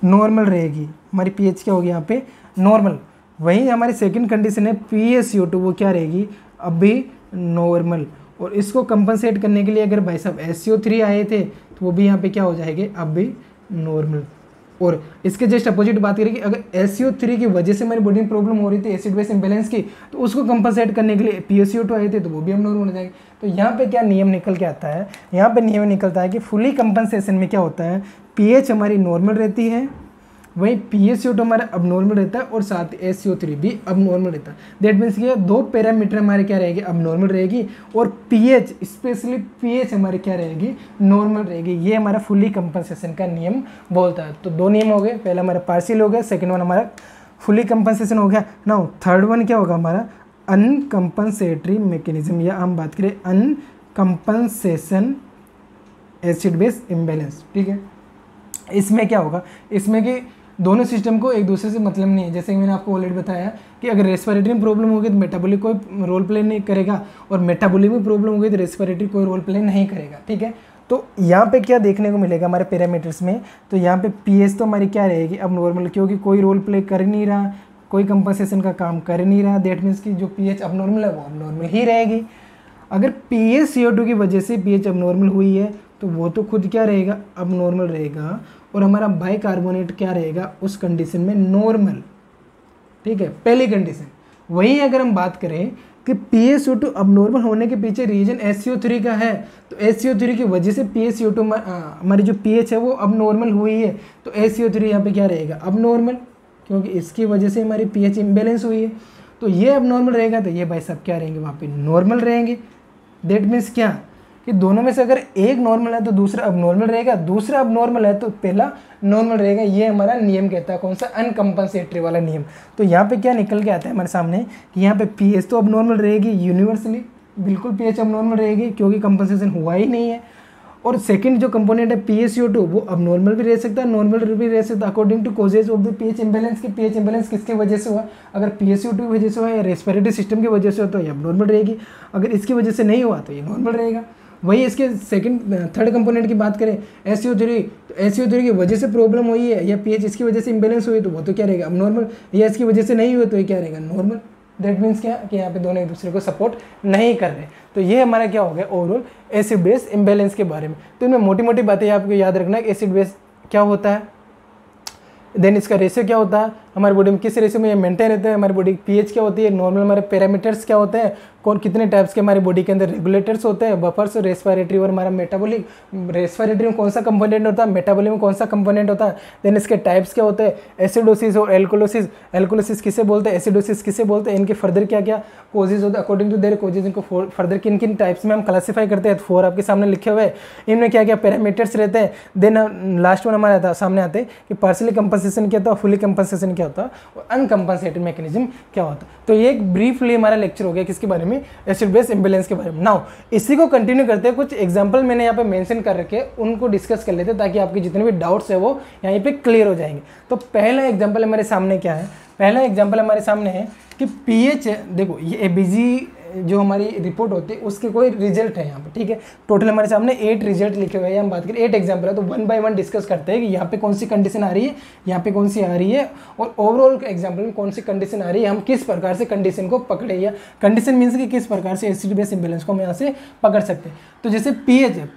नॉर्मल रहेगी, हमारी पीएच क्या होगी यहाँ पे, नॉर्मल। वहीं हमारी सेकंड कंडीशन है PaCO2, वो क्या रहेगी, अब भी नॉर्मल। और इसको कंपनसेट करने के लिए अगर भाई साहब SCO3 आए थे तो वो भी यहाँ पे क्या हो जाएंगे, अब भी नॉर्मल। और इसके जस्ट अपोजिट बात करें कि अगर SCO3 की वजह से हमारी बॉडी में प्रॉब्लम हो रही थी एसिड बेस इम्बैलेंस की, तो उसको कंपनसेट करने के लिए PaCO2 आए थे तो वो भी हम नॉर्मल हो जाएंगे। तो यहाँ पे क्या नियम निकल के आता है, यहाँ पे नियम निकलता है कि फुली कंपनसेशन में क्या होता है, पीएच हमारी नॉर्मल रहती है, वहीं PaCO2 हमारा अब नॉर्मल रहता है और साथ ही SCO3 भी अब नॉर्मल रहता है। दैट मीन्स कि 2 पैरामीटर हमारे क्या रहेगी, अब नॉर्मल रहेगी, और पीएच स्पेशली पीएच हमारी क्या रहेगी, नॉर्मल रहेगी। ये हमारा फुली कंपनसेशन का नियम बोलता है। तो 2 नियम हो गए, पहला हमारा पार्शियल हो गया, सेकेंड वन हमारा फुली कंपनसेशन हो गया। नाउ थर्ड वन क्या होगा हमारा, अनकम्पनसेटरी मैकेनिज्म, या हम बात करें अनकम्पनसेशन एसिड बेस इम्बैलेंस, ठीक है। इसमें क्या होगा, इसमें कि दोनों सिस्टम को एक दूसरे से मतलब नहीं है। जैसे कि मैंने आपको ऑलरेडी बताया कि अगर रेस्पिरेटरी में प्रॉब्लम होगी तो मेटाबॉलिक कोई रोल प्ले नहीं करेगा, और मेटाबॉलिक में प्रॉब्लम होगी तो रेस्पिरेटरी कोई रोल प्ले नहीं करेगा, ठीक है। तो यहाँ पे क्या देखने को मिलेगा हमारे पैरामीटर्स में, तो यहाँ पे पीएच तो हमारी क्या रहेगी, अब नॉर्मल, क्योंकि कोई रोल प्ले कर नहीं रहा, कोई कंपनसेशन का काम कर नहीं रहा। दैट मीन्स कि जो पीएच अब नॉर्मल है वो अब नॉर्मल ही रहेगी। अगर PaCO2 की वजह से पीएच अब नॉर्मल हुई है तो वो तो खुद क्या रहेगा, अब नॉर्मल रहेगा, और हमारा बाइकार्बोनेट क्या रहेगा उस कंडीशन में, नॉर्मल, ठीक है, पहली कंडीशन। वहीं अगर हम बात करें कि PaCO2 अबनॉर्मल होने के पीछे रीजन SCO3 का है। तो SCO3 की वजह से PaCO2 हमारी जो pH है वो अबनॉर्मल हुई है। तो SCO3 यहाँ पे क्या रहेगा, अबनॉर्मल, क्योंकि इसकी वजह से हमारी pH इम्बेलेंस हुई है। तो ये अबनॉर्मल रहेगा, तो ये भाई सब क्या रहेंगे, वहाँ पे नॉर्मल रहेंगे। दैट मीन्स क्या कि दोनों में से अगर एक नॉर्मल है तो दूसरा अबनॉर्मल रहेगा, दूसरा अबनॉर्मल है तो पहला नॉर्मल रहेगा। ये हमारा नियम कहता है, कौन सा, अनकम्पनसेटरी वाला नियम। तो यहाँ पे क्या निकल के आता है हमारे सामने कि यहाँ पे pH तो अबनॉर्मल रहेगी यूनिवर्सली, बिल्कुल pH अबनॉर्मल रहेगी क्योंकि कंपनसेशन हुआ ही नहीं है। और सेकंड जो कंपोनेंट है PaCO2 वो अबनॉर्मल भी रह सकता है, नॉर्मल भी रह सकता है according to causes of the pH imbalance. की pH इम्बेलेंस किसकी वजह से हुआ, अगर PaCO2 की वजह से हुआ या रेस्पिरेटरी सिस्टम की वजह से हो तो ये अबनॉर्मल रहेगी, अगर इसकी वजह से नहीं हुआ तो ये नॉर्मल रहेगा। वही इसके थर्ड कंपोनेंट की बात करें SCO3, तो SCO3 की वजह से प्रॉब्लम हुई है या pH इसकी वजह से इम्बेलेंस हुई तो वो तो क्या रहेगा, अबनॉर्मल, या इसकी वजह से नहीं हुआ तो ये क्या रहेगा, नॉर्मल। दैट मीन्स क्या कि यहाँ पे दोनों एक दूसरे को सपोर्ट नहीं कर रहे। तो ये हमारा क्या हो गया ओवरऑल एसिड बेस इम्बेलेंस के बारे में। तो इनमें मोटी मोटी बातें आपको याद रखना है, एसिड बेस क्या होता है, देन इसका रेशियो क्या होता है, हमारी बॉडी में किस रेशियो में ये मेंटेन रहता है, हमारी बॉडी की pH क्या होती है, नॉर्मल हमारे पैरामीटर्स क्या होते हैं, कौन कितने टाइप्स के हमारी बॉडी के अंदर रेगुलेटर्स होते हैं, बफर्स, रेस्पिरेटरी और हमारा मेटाबॉलिक, रेस्पिरेटरी में कौन सा कंपोनेंट होता है, मेटाबॉलिक में कौन सा कंपोनेंट होता है, देन इसके टाइप्स क्या होते हैं, एसिडोसिस और एल्कोलोसिस। एल्कोलोसिस किसे बोलते हैं, एसिडोसिस किसे बोलते हैं, इनके फर्दर क्या क्या कोजेज होते हैं, अकॉर्डिंग टू देयर कोजेज इनको फर्दर किन किन टाइप्स में हम क्लासीफाई करते हैं, 4 आपके सामने लिखे हुए हैं, इनमें क्या क्या पैरामीटर्स रहते हैं। देन लास्ट वन हमारा सामने आते हैं कि पार्शियली कंपनसेशन क्या होता है, फुली कंपनसेशन क्या होता है, और अनकम्पनसेटेड मैकेनिज्म क्या होता है। तो ये एक ब्रीफली हमारा लेक्चर हो गया किसके बारे में, एसिड बेस इम्बेलेंस के बारे में। नाउ इसी को कंटिन्यू करते हैं, कुछ एग्जांपल मैंने यहाँ पे मेंशन कर रखे हैं, उनको डिस्कस कर लेते हैं ताकि आपके जितने भी डाउट्स है वो यहाँ पे क्लियर हो जाएंगे। तो पहला एग्जांपल हमारे सामने क्या है, पहला एग्जांपल हमारे सामने है कि pH, देखो ये ABG जो हमारी रिपोर्ट होती है उसके कोई रिजल्ट है यहाँ पे, ठीक है। टोटल हमारे सामने 8 रिजल्ट लिखे हुए हैं, हम बात करें 8 एग्जाम्पल है तो 1 बाय 1 डिस्कस करते हैं कि यहाँ पे कौन सी कंडीशन आ रही है, यहाँ पे कौन सी आ रही है, और ओवरऑल एग्जाम्पल में कौन सी कंडीशन आ रही है, हम किस प्रकार से कंडीशन को पकड़े, या कंडीशन मीन्स कि किस प्रकार से एसिड बेस इम्बेलेंस को हम यहाँ से पकड़ सकते हैं। तो जैसे pH है,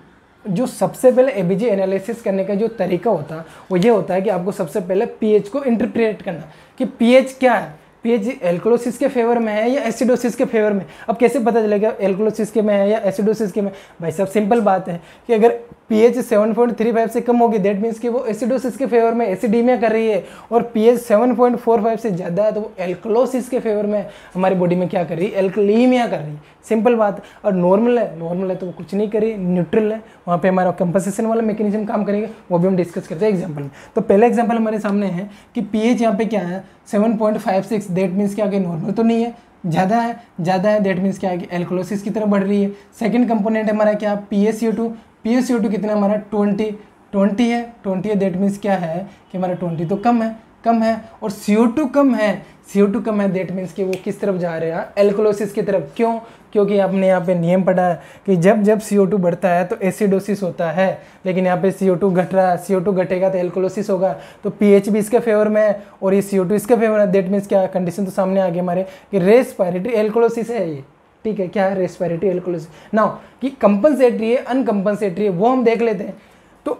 जो सबसे पहले ABG एनालिसिस करने का जो तरीका होता है वो ये होता है कि आपको सबसे पहले pH को इंटरप्रेट करना कि pH क्या है, pH एल्कोलोसिस के फेवर में है या एसिडोसिस के फेवर में। अब कैसे पता चलेगा एल्कोलोसिस के में है या एसिडोसिस के में, भाई सब सिंपल बात है कि अगर pH 7.35 से कम होगी दैट मीन्स कि वो एसिडोसिस के फेवर में, एसिडीमिया कर रही है, और pH 7.45 से ज़्यादा है तो वो एल्कोलोसिस के फेवर में हमारी बॉडी में क्या कर रही है, एल्कलीमिया कर रही है, सिंपल बात। और नॉर्मल है तो वो कुछ नहीं करिए, न्यूट्रल है, वहाँ पे हमारा कंपनसेशन वाला मैकेनिज्म काम करेगा, वो भी हम डिस्कस करते हैं एग्जाम्पल में। तो पहला एग्जाम्पल हमारे सामने है कि pH यहाँ पे क्या है 7.56, दैट मीन्स क्या कि नॉर्मल तो नहीं है, ज़्यादा है, दैट मीन्स क्या है कि एल्कोलोसिस की तरफ बढ़ रही है। सेकंड कंपोनेंट हमारा क्या, PaCO2 कितना हमारा 20 है, दैट मीन्स क्या है कि हमारा 20 तो कम है, और CO2 कम है, दैट मीन्स कि वो किस तरफ जा रहे हैं, एल्कोलोसिस की तरफ। क्यों, क्योंकि आपने यहाँ पे नियम पढ़ा है कि जब CO2 बढ़ता है तो एसिडोसिस होता है, लेकिन यहाँ पे CO2 घट रहा है, CO2 घटेगा तो एल्कोलोसिस होगा, तो pH भी इसके फेवर में है और ये CO2 इसके फेवर में, दैट मीन्स क्या, कंडीशन तो सामने आ गई हमारे कि रेस्पिरेटरी एल्कोलोसिस है ये, ठीक है, क्या है, रेस्पिरेटरी एल्कोलोसिस। नाउ कि कंपनसेटरी है अनकंपनसेटरी है वो हम देख लेते हैं। तो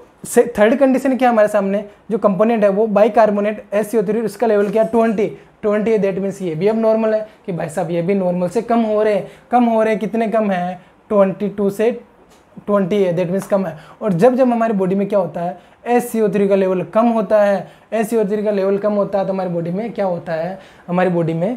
थर्ड कंडीशन क्या हमारे सामने, जो कंपोनेंट है वो बाइकार्बोनेट SCO3, उसका लेवल क्या 20 है, दैट मीन्स ये भी अब नॉर्मल है कि भाई साहब ये भी नॉर्मल से कम हो रहे हैं, कितने कम है, 22 से 20 है, दैट मीन्स कम है। और जब हमारी बॉडी में क्या होता है, SCO3 का लेवल कम होता है, तो हमारी बॉडी में क्या होता है, हमारी बॉडी में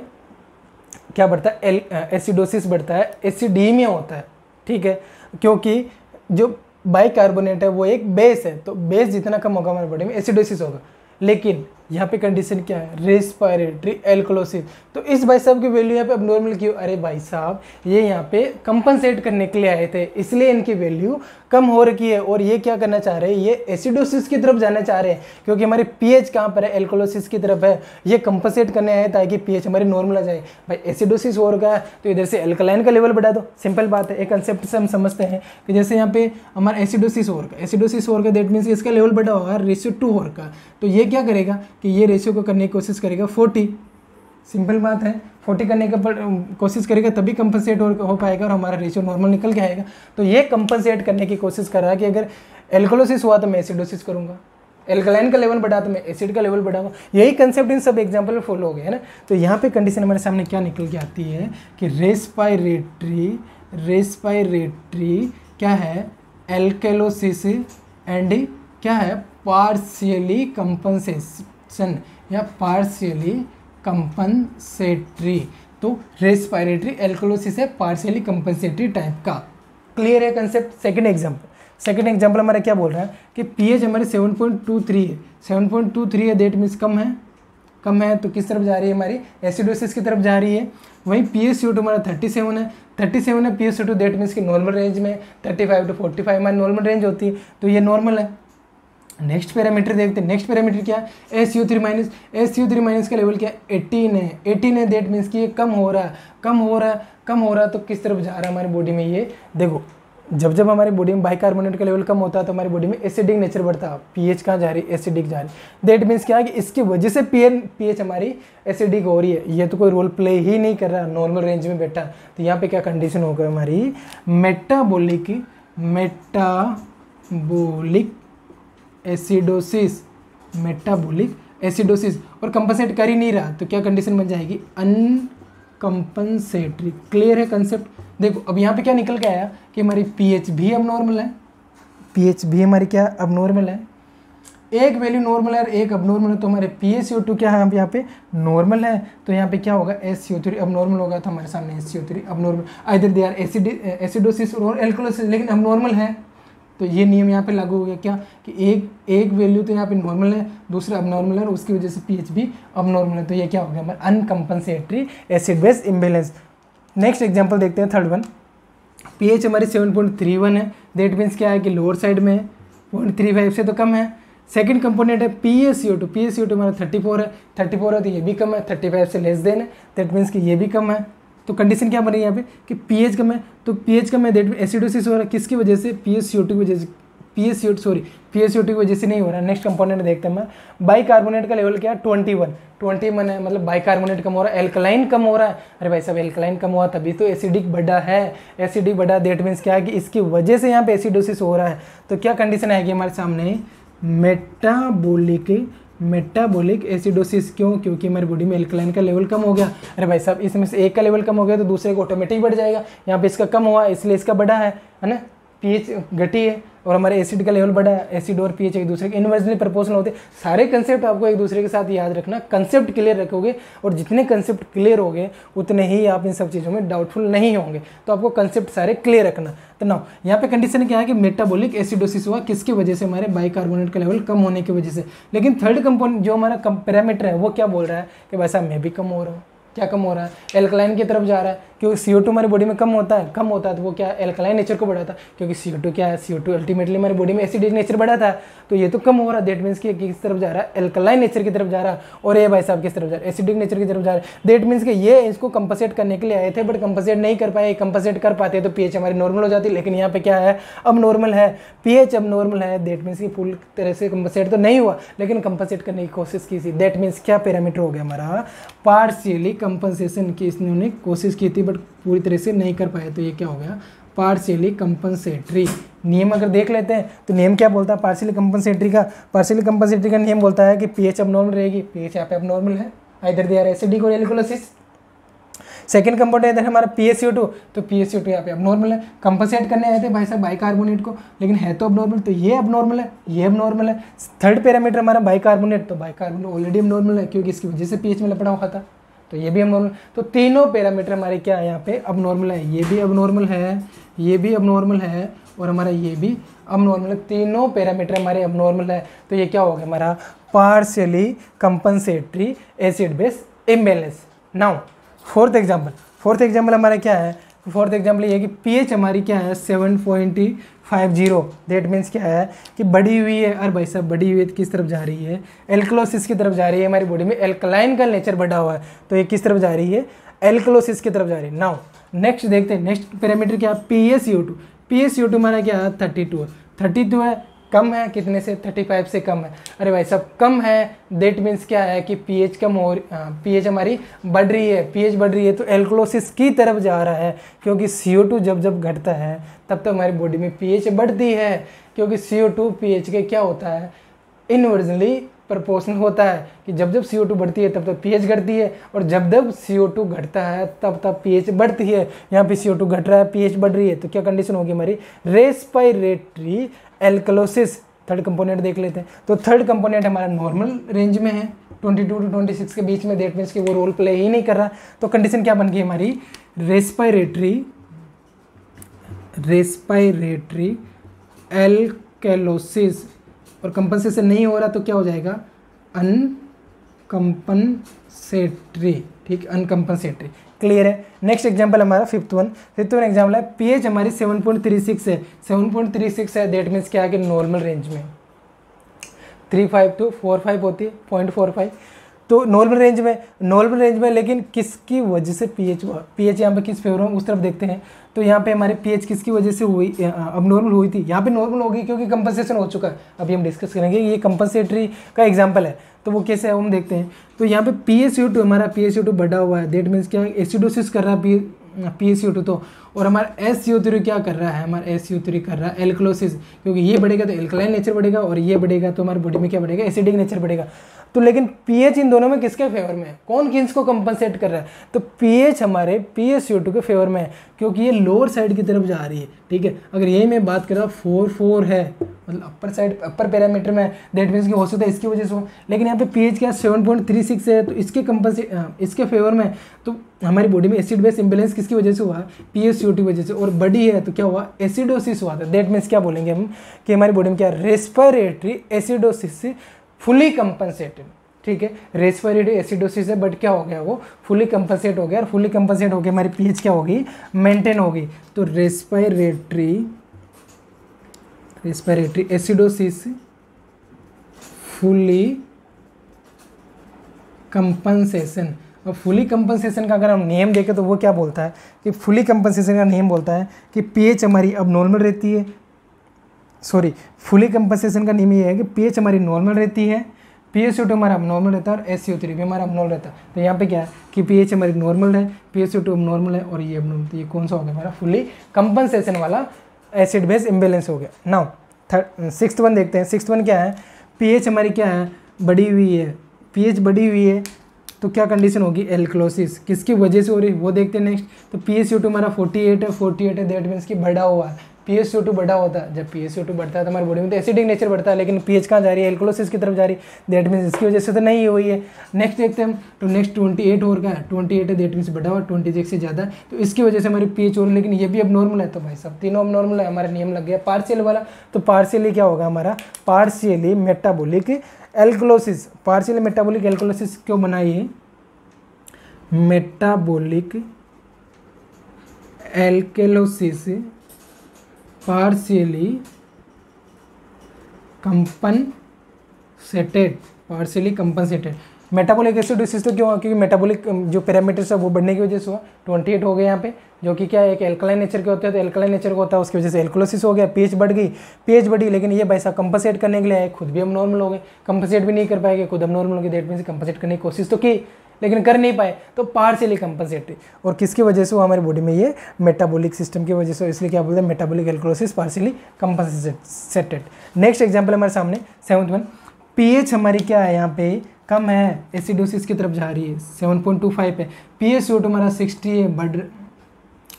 क्या बढ़ता है, एसिडोसिस बढ़ता है, एसिडीमिया होता है, ठीक है, क्योंकि जो बाइकार्बोनेट है वो एक बेस है, तो बेस जितना कम होगा हमारी बॉडी में एसिडोसिस होगा। लेकिन यहाँ पे कंडीशन क्या है, रेस्पिरेटरी एल्कोलोसिस। तो इस भाई साहब की वैल्यू यहाँ पे अब नॉर्मल क्यों, अरे भाई साहब ये यहाँ पे कंपनसेट करने के लिए आए थे, इसलिए इनकी वैल्यू कम हो रखी है, और ये क्या करना चाह रहे हैं, ये एसिडोसिस की तरफ जाना चाह रहे हैं, क्योंकि हमारी pH कहाँ पर है, एल्कोलोसिस की तरफ है, ये कंपनसेट करने आए ताकि pH हमारी नॉर्मल आ जाए। भाई एसिडोसिस हो रखा है तो इधर से एल्कलाइन का लेवल बढ़ा दो, सिंपल बात है। एक कंसेप्ट से हम समझते हैं कि जैसे यहाँ पे हमारा एसिडोसिस हो रखा, दैट मीन्स इसका लेवल बढ़ा होगा, रेशियो 2 हो रखा, तो ये क्या करेगा कि ये रेशियो को करने की कोशिश करेगा 40, सिंपल बात है, 40 करने का कोशिश करेगा तभी कंपनसेट हो पाएगा और हमारा रेशियो नॉर्मल निकल के आएगा। तो ये कंपनसेट करने की कोशिश कर रहा है कि अगर एल्कोलोसिस हुआ तो मैं एसिडोसिस करूँगा, एल्कलाइन का लेवल बढ़ा तो मैं एसिड का लेवल बढ़ाऊंगा। यही कंसेप्ट इन सब एग्जाम्पल में फॉलो हो गया है ना। तो यहाँ पे कंडीशन हमारे सामने क्या निकल के आती है कि रेस्पायरेटरी क्या है, एल्केलोसिस एंड क्या है, पार्शियली कंपनसेशन या पार्शियली कंपनसेटरी। तो रेस्पायरेटरी एल्कोलोसिस है पार्शियली कंपनसेटरी टाइप का। क्लियर है कंसेप्ट। सेकंड एग्जांपल हमारा क्या बोल रहा है कि पीएच हमारे 7.23 है, 7.23 है, दैट मीन्स कम है तो किस तरफ जा रही है, हमारी एसिडोसिस की तरफ जा रही है। वहीं PaCO2 हमारा 37 है, 37 है PaCO2, दैट मीन्स कि नॉर्मल रेंज में 35 to 45 हमारी नॉर्मल रेंज होती है, तो ये नॉर्मल है। नेक्स्ट पैरामीटर देखते हैं। नेक्स्ट पैरामीटर क्या है, SCO3 माइनस का लेवल क्या है, 18 है, दैट मीन्स कि ये कम हो रहा है तो किस तरफ जा रहा है हमारी बॉडी में। ये देखो, जब हमारी बॉडी में बाइकार्बोनेट का लेवल कम होता है तो हमारी बॉडी में एसिडिक नेचर बढ़ता है। पीएच कहाँ जा रही है, एसिडिक जा रही है, दैट मीन्स क्या है कि इसकी वजह से पीएच हमारी एसिडिक हो रही है। ये तो कोई रोल प्ले ही नहीं कर रहा, नॉर्मल रेंज में बैठा। तो यहाँ पे क्या कंडीशन होगा हमारी, मेटाबोलिक एसिडोसिस और कंपनसेट कर ही नहीं रहा, तो क्या कंडीशन बन जाएगी, अनकंपनसेटरी। क्लियर है कंसेप्ट। देखो अब यहाँ पे क्या निकल के आया कि हमारी पीएच भी अब नॉर्मल है, पीएच भी हमारी क्या अब नॉर्मल है, एक वैल्यू नॉर्मल है और एक अब नॉर्मल है, तो हमारे PaCO2 क्या है यहाँ पे नॉर्मल है, तो यहाँ पे क्या होगा, SCO3 अब नॉर्मल होगा। तो हमारे सामने SCO3 अब normal, either they are acidosis और एल्कोलोसिस, लेकिन अब नॉर्मल है। तो ये नियम यहाँ पे लागू हो गया क्या कि एक वैल्यू तो यहाँ पे नॉर्मल है, दूसरा अब नॉर्मल है और उसकी वजह से पीएच भी अब नॉर्मल है। तो ये क्या हो गया हमारा uncompensatory acid base imbalance. Next example देखते हैं, थर्ड वन। पीएच हमारी 7.31 है, दैट मीन्स क्या है कि लोअर साइड में 0.35 से तो कम है। सेकंड कंपोनेंट है PaCO2 हमारा 34 है तो ये भी कम है, 35 से लेस देन है, दैट मीन्स कि ये भी कम है। तो कंडीशन क्या बन रही है यहाँ पे कि पीएच कम है, तो पीएच कम है, दैट मीन एसिडोसिस हो रहा है, किसकी वजह से, PaCO2 की वजह से, PaCO2 की वजह से नहीं हो रहा है। नेक्स्ट कंपोनेंट देखते हैं हम, बाइकार्बोनेट का लेवल क्या है, 21 है, मतलब बाइकार्बोनेट कम हो रहा है, एल्कलाइन कम हो रहा है। अरे भाई साहब, एल्कलाइन कम हुआ तभी तो एसिडिक बढ़ा है, एसिडिक बढ़ा, दैट मीन्स क्या है कि इसकी वजह से यहाँ पे एसिडोसिस हो रहा है। तो क्या कंडीशन आएगी हमारे सामने, मेटाबोलिक एसिडोसिस। क्यों, क्योंकि हमारी बॉडी में एल्कलाइन का लेवल कम हो गया। अरे भाई साहब, इसमें से एक का लेवल कम हो गया तो दूसरे का ऑटोमेटिक बढ़ जाएगा। यहाँ पे इसका कम हुआ इसलिए इसका बढ़ा है ना, पीएच घटी है और हमारे एसिड का लेवल बढ़ा है। एसिड और पीएच एक दूसरे के इनवर्सली प्रोपोर्शनल होते हैं। सारे कंसेप्ट आपको एक दूसरे के साथ याद रखना, कंसेप्ट क्लियर रखोगे और जितने कंसेप्ट क्लियर होंगे उतने ही आप इन सब चीज़ों में डाउटफुल नहीं होंगे। तो आपको कंसेप्ट सारे क्लियर रखना। तो नाउ यहाँ पे कंडीशन क्या है कि मेटाबॉलिक एसिडोसिस हुआ, किसकी वजह से, हमारे बाइकार्बोनेट का लेवल कम होने की वजह से। लेकिन थर्ड कंपोनेंट जो हमारा पैरामीटर है वो क्या बोल रहा है कि भाई साहब मैं भी कम हो रहा हूँ। क्या कम हो रहा है, एल्कलाइन की तरफ जा रहा है, क्योंकि CO2 हमारी बॉडी में कम होता है तो वो क्या एल्कलाइन नेचर को बढ़ाता है, क्योंकि CO2 क्या है, CO2 अल्टीमेटली हमारी बॉडी में एसिडिक नेचर बढ़ाता है। तो ये तो कम हो रहा है, दैट मीन्स कि किस तरफ जा रहा है, एल्कलाइन नेचर की तरफ जा रहा है। और ये भाई साहब किस तरफ जा रहा है, एसिडिक नेचर की तरफ जा रहा है। दैट मीन्स कि ये इसको कंपनसेट करने के लिए आए थे बट कंपनसेट नहीं कर पाए। कंपनसेट कर पाते तो पीएच हमारी नॉर्मल हो जाती, लेकिन यहाँ पे क्या है, अब नॉर्मल है, पीएच अब नॉर्मल है। दैट मीन्स कि फुल तरह से कंपनसेट तो नहीं हुआ लेकिन कंपनसेट करने की कोशिश की थी। दैट मीन्स क्या पैरामीटर हो गया हमारा, पार्शियली कंपनसेशन की इसने कोशिश की थी बट पूरी तरह से नहीं कर पाए। तो ये क्या हो गया, पार्शियली कंपनसेटरी। नियम अगर देख लेते हैं तो नियम क्या बोलता है पार्शियली कंपनसेटरी का नियम बोलता है कि पीएच अब नॉर्मल रहेगी, पीएच यहाँ पे अब नॉर्मल है, आइदर दे आर एसिडिक और एल्कोलोसिस। सेकंड कंपोनेंट है हमारा PaCO2, तो PaCO2 यहाँ पे अब नॉर्मल है। कंपनसेट करने आए थे भाई साहब बाइकार्बोनेट को, लेकिन है तो अब नॉर्मल, तो ये अब नॉर्मल है, ये अब नॉर्मल है। थर्ड पैरामीटर हमारा बाइकार्बोनेट, तो बाइकार्बोनेट ऑलरेडी अब नॉर्मल है क्योंकि इसकी वजह से पीएच में लपड़ा हुआ था, तो ये भी अब नॉर्मल। तो तीनों पैरामीटर हमारे क्या है यहाँ पे अब नॉर्मल है, ये भी अब नॉर्मल है, ये भी अब नॉर्मल है और हमारा ये भी अब नॉर्मल है। तीनों पैरामीटर हमारे अब नॉर्मल है। तो ये क्या हो गया हमारा partially compensatory acid base imbalance. Now fourth example हमारा क्या है, फोर्थ एग्जाम्पल ये है कि पीएच हमारी क्या है 7.50। दैट मीन्स क्या है कि बढ़ी हुई है। और भाई साहब बढ़ी हुई है किस तरफ जा रही है, एल्कलोसिस की तरफ जा रही है। हमारी बॉडी में एल्कलाइन का नेचर बढ़ा हुआ है तो ये किस तरफ जा रही है, एल्कलोसिस की तरफ जा रही है। नाउ नेक्स्ट देखते हैं, नेक्स्ट पैरामीटर क्या है, PaCO2 हमारा क्या है 32 है, कम है कितने से, 35 से कम है। अरे भाई साहब कम है, दैट मीन्स क्या है कि पीएच कम हो, पीएच हमारी बढ़ रही है, पीएच बढ़ रही है तो एल्कोलोसिस की तरफ जा रहा है, क्योंकि CO2 जब घटता है तब तो हमारी बॉडी में पीएच बढ़ती है, क्योंकि CO2 पीएच के क्या होता है, इनवर्जनली प्रोपोर्शनल होता है कि जब जब CO2 बढ़ती है तब तब pH घटती है, और जब जब CO2 घटता है तब तब pH बढ़ती है। यहाँ पे CO2 घट रहा है, pH बढ़ रही है, तो क्या कंडीशन होगी हमारी, रेस्पिरेटरी एल्कलोसिस। थर्ड कंपोनेंट देख लेते हैं। तो थर्ड कंपोनेंट हमारा नॉर्मल रेंज में है 22 to 26 के बीच में, दैट मीन्स कि वो रोल प्ले ही नहीं कर रहा। तो कंडीशन क्या बन गई हमारी, रेस्पिरेटरी एल्कलोसिस, और कंपनसेशन नहीं हो रहा तो क्या हो जाएगा, अनकंपनसेटरी। ठीक, अनकंपनसेटरी। क्लियर है। नेक्स्ट एग्जांपल हमारा फिफ्थ वन एग्जाम्पल है, पीएच हमारी 7.36 है, 7.36 है, दैट मीन्स क्या है कि नॉर्मल रेंज में 3.5 to 4.5 होती है, 0.45। तो नॉर्मल रेंज में लेकिन किसकी वजह से पीएच यहाँ पे किस फेवर में, उस तरफ देखते हैं। तो यहाँ पे हमारे पीएच किसकी वजह से हुई, अब नॉर्मल हुई थी, यहाँ पे नॉर्मल होगी क्योंकि कंपनसेशन हो चुका है। अभी हम डिस्कस करेंगे, ये कंपनसेटरी का एग्जांपल है, तो वो कैसे है हम देखते हैं। तो यहाँ पे PaCO2 हमारा PaCO2 बढ़ा हुआ है, दैट मीन्स क्या है, एसिडोसिस कर रहा है PaCO2 तो, और हमारा SCO3 क्या कर रहा है, हमारा SCO3 कर रहा है एल्कलोसिस, क्योंकि ये बढ़ेगा तो एल्कलाइन नेचर बढ़ेगा, और ये बढ़ेगा तो हमारी बॉडी में क्या बढ़ेगा, एसिडिक नेचर बढ़ेगा। तो लेकिन पीएच इन दोनों में किसके फेवर में है, कौन किस को कंपनसेट कर रहा है, तो पीएच हमारे PaCO2 के फेवर में है, क्योंकि ये लोअर साइड की तरफ जा रही है। ठीक है, अगर यही मैं बात कर रहा हूँ 4 है, मतलब अपर साइड, अपर पैरामीटर में, दैट मीन्स कि हो सकता है इसकी वजह से हो, लेकिन यहाँ पे पीएच क्या 7.36 है, तो इसके फेवर में। तो हमारी बॉडी में एसिड बेस इम्बेलेंस किसकी वजह से हुआ, PaCO2 वजह से, और बड़ी है तो क्या हुआ, एसिडोसिस हुआ था। दैट मीन्स क्या बोलेंगे हम कि हमारी बॉडी में क्या, रेस्पिरेटरी एसिडोसिस से फुली कंपनसेटेड। ठीक है, रेस्पिरेटरी एसिडोसिस है, बट क्या हो गया, वो फुली कंपनसेट हो गया, और फुली कंपनसेट हो गया हमारी पीएच क्या होगी, मेंटेन होगी। तो रेस्पिरेटरी एसिडोसिस फुली कंपनसेशन। और फुली कंपनसेशन का अगर हम नेम देखें तो वो क्या बोलता है कि फुली कंपनसेशन का नेम बोलता है कि पीएच हमारी अब नॉर्मल रहती है, सॉरी, फुली कंपनसेशन का नेम ये है कि पीएच हमारी नॉर्मल रहती है, PaCO2 हमारा अब नॉर्मल रहता है, और SCO3 भी हमारा अब नॉर्मल रहता है। तो यहाँ पे क्या है कि पीएच हमारी नॉर्मल है, PaCO2 अब नॉर्मल है, और ये अब नॉर्मल, तो ये कौन सा हो गया हमारा, फुली कंपनसेशन वाला एसिड बेस इम्बेलेंस हो गया। नाउ सिक्स्थ वन देखते हैं। सिक्स्थ वन क्या है, पीएच हमारी क्या है, बढ़ी हुई है, पीएच बढ़ी हुई है, तो क्या कंडीशन होगी, एल्कलोसिस। किसकी वजह से हो रही है वो देखते हैं नेक्स्ट। तो PaCO2 हमारा 48 है, दैट मीन्स कि बढ़ा हुआ है, PaCO2 बढ़ा होता है, जब PaCO2 बढ़ता है तो हमारी बॉडी में तो एसिडिक नेचर बढ़ता है, लेकिन पीएच कहाँ जा रही है, एल्कलोसिस की तरफ जा रही है, दैट मीन्स इसकी वजह से तो नहीं हुई है। नेक्स्ट देखते हैं हम, तो नेक्स्ट 28 और का है, 28 है, दैट मीन्स बढ़ा हुआ, 26 से ज़्यादा है, तो इसकी वजह से हमारी पीएच हो रही है, लेकिन ये भी अब नॉर्मल है। तो भाई सब तीनों अब नॉर्मल है, हमारा नियम लग गया पार्शियल वाला। तो पार्शियली क्या होगा हमारा, partially metabolic alkalosis. Partially metabolic alkalosis क्यों बनाई, metabolic alkalosis partially compensated. Metabolic acidosis तो क्यों, क्योंकि मेटाबॉलिक जो पैरामीटर्स है वो बढ़ने की वजह से हुआ। 28 हो गए यहाँ पे, जो कि क्या है, एक एल्कलाइन नेचर के होते हैं, तो एल्कलाइन नेचर का होता है, उसकी वजह से एल्कलोसिस हो गया, पीएच बढ़ गई, पीएच बढ़ी, लेकिन ये भाई साहब कंपनसेट करने के लिए आए, खुद भी हम नॉर्मल हो गए, कंपनसेट भी नहीं कर पाएंगे, खुद हम नॉर्मल हो गए, दैट मीन्स कंपनसेट करने की कोशिश तो की लेकिन कर नहीं पाए, तो पार्शियली कंपनसेटरी। और किसकी वजह से हुआ, हमारी बॉडी में ये मेटाबॉलिक सिस्टम की वजह से, इसलिए क्या बोलते हैं, metabolic alkalosis partially compensated. Next example हमारे सामने 7th वन, पीएच हमारी क्या है, यहाँ पे कम है, एसिडोसिस की तरफ जा रही है, 7.25 है, PaCO2 हमारा 60 है,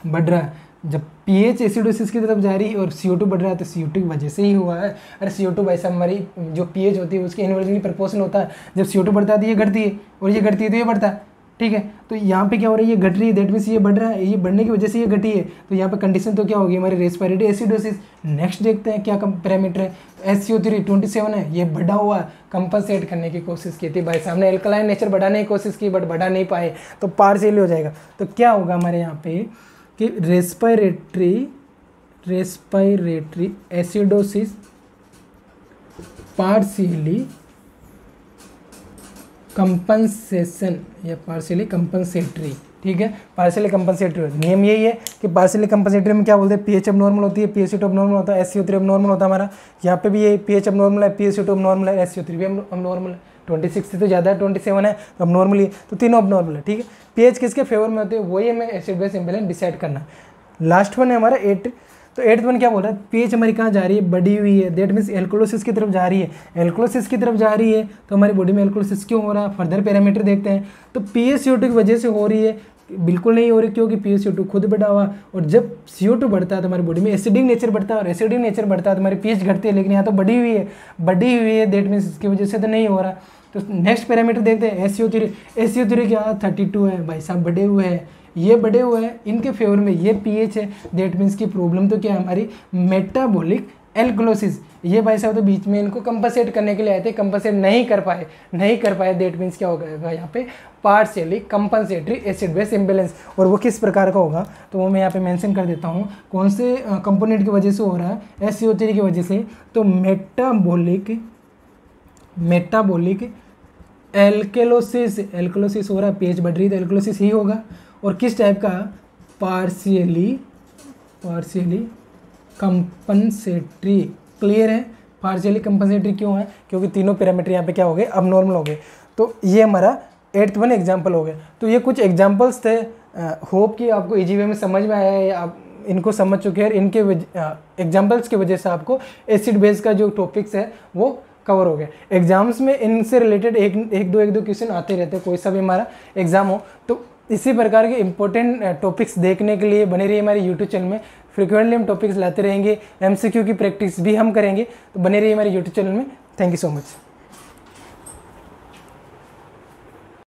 बढ़ रहा है। जब पीएच एसिडोसिस की तरफ जा रही है और CO2 बढ़ रहा है, तो CO2 की वजह से ही हुआ है। अरे CO2 वैसा हमारी जो पीएच होती है उसकी इनवर्सली प्रोपोर्शनल होता है, जब CO2 बढ़ता है तो ये घटती है, और ये घटती है तो ये बढ़ता है। ठीक है, तो यहाँ पे क्या हो रहा है, ये घट रही है, दैट मीन्स ये बढ़ रहा है, ये बढ़ने की वजह से ये घटी है, तो यहाँ पे कंडीशन तो क्या होगी हमारी, रेस्पिरेटरी एसिडोसिस। नेक्स्ट देखते हैं क्या पैरामीटर है, SCO3 27 है, ये बढ़ा हुआ है, कंपनसेट करने की कोशिश की थी भाई, सामने एल्कलाइन नेचर बढ़ाने की कोशिश की, बट बढ़ा नहीं पाए, तो पार्शियली हो जाएगा। तो क्या होगा हमारे यहाँ पे कि रेस्पिरेटरी एसिडोसिस पार्शियली कंपनसेशन या पार्शियली कंपनसेटरी। ठीक है, पार्शियली कंपनसेटरी नियम यही है कि पार्शियली कंपनसेटरी में क्या बोलते हैं, पीएच अब नॉर्मल होती है, PaCO2 अब नॉर्मल होता है, SCO3 अब नॉर्मल होता है हमारा। यहाँ पे भी ये पीएच अब नॉर्मल है, PaCO2 अब नॉर्मल है, SCO3 भी अब नॉर्मल है, 26 से तो ज़्यादा है, 27 है, तो अब नॉर्मली, तो तीनों अब नॉर्मल है। ठीक है, पीएच किसके फेवर में होते हैं, वही हमें एसिड बेस इम्बेलेंस डिसाइड करना। लास्ट वन है हमारा 8 तो 8th वन क्या बोल रहा है, पीएच हमारी कहाँ जा रही है, बढ़ी हुई है, दैट मीन्स एल्कोलोसिस की तरफ जा रही है। एल्कोलोसिस की तरफ जा रही है तो हमारी बॉडी में एल्कोलोसिस क्यों हो रहा है, फर्दर पैरामीटर देखते हैं। तो PaCO2 की वजह से हो रही है, बिल्कुल नहीं हो रही, क्योंकि PaCO2 खुद बढ़ा हुआ, और जब CO2 बढ़ता है तो हमारी बॉडी में एसिडिक नेचर बढ़ता है, और एसिडिक नेचर बढ़ता है तो हमारी pH घटती है, लेकिन यहाँ तो बढ़ी हुई है, दैट मीन्स इसकी वजह से तो नहीं हो रहा। तो नेक्स्ट पैरामीटर देखते हैं SO3। SO3 क्या 32 है भाई साहब, बढ़े हुए हैं, ये बढ़े हुए हैं, इनके फेवर में ये pH है, दैट मीन्स की प्रॉब्लम तो क्या है हमारी, मेटाबॉलिक एल्कोलोसिस। ये भाई साहब तो बीच में इनको कंपनसेट करने के लिए आए थे, कंपनसेट नहीं कर पाए, दैट मीन्स क्या होगा यहाँ पे, partially compensatory acid base imbalance. और वो किस प्रकार का होगा तो वो मैं यहाँ पे मेंशन कर देता हूँ, कौन से कंपोनेंट की वजह से हो रहा है, SO3 की वजह से। तो मेटाबॉलिक एल्कोलोसिस हो रहा है, pH बढ़ रही है तो एल्कोलोसिस ही होगा। और किस टाइप का, पार्शियली कंपनसेटरी। क्लियर है, पार्शियली कंपनसेटरी क्यों है, क्योंकि तीनों पैरामीटर यहाँ पे क्या हो गए, अब नॉर्मल हो गए। तो ये हमारा 8th वन एग्जाम्पल हो गया। तो ये कुछ एग्जाम्पल्स थे, होप कि आपको इजी वे में समझ में आया है, आप इनको समझ चुके हैं। इनके एग्जाम्पल्स की वजह से आपको एसिड बेस का जो टॉपिक्स है वो कवर हो गया। एग्जाम्स में इनसे रिलेटेड एक दो क्वेश्चन आते रहते हैं, कोई सा भी हमारा एग्जाम हो। तो इसी प्रकार के इंपॉर्टेंट टॉपिक्स देखने के लिए बने रहिए हमारे यूट्यूब चैनल में। फ्रिक्वेंटली हम टॉपिक्स लाते रहेंगे, MCQ की प्रैक्टिस भी हम करेंगे, तो बने रहिए हमारे यूट्यूब चैनल में। Thank you so much.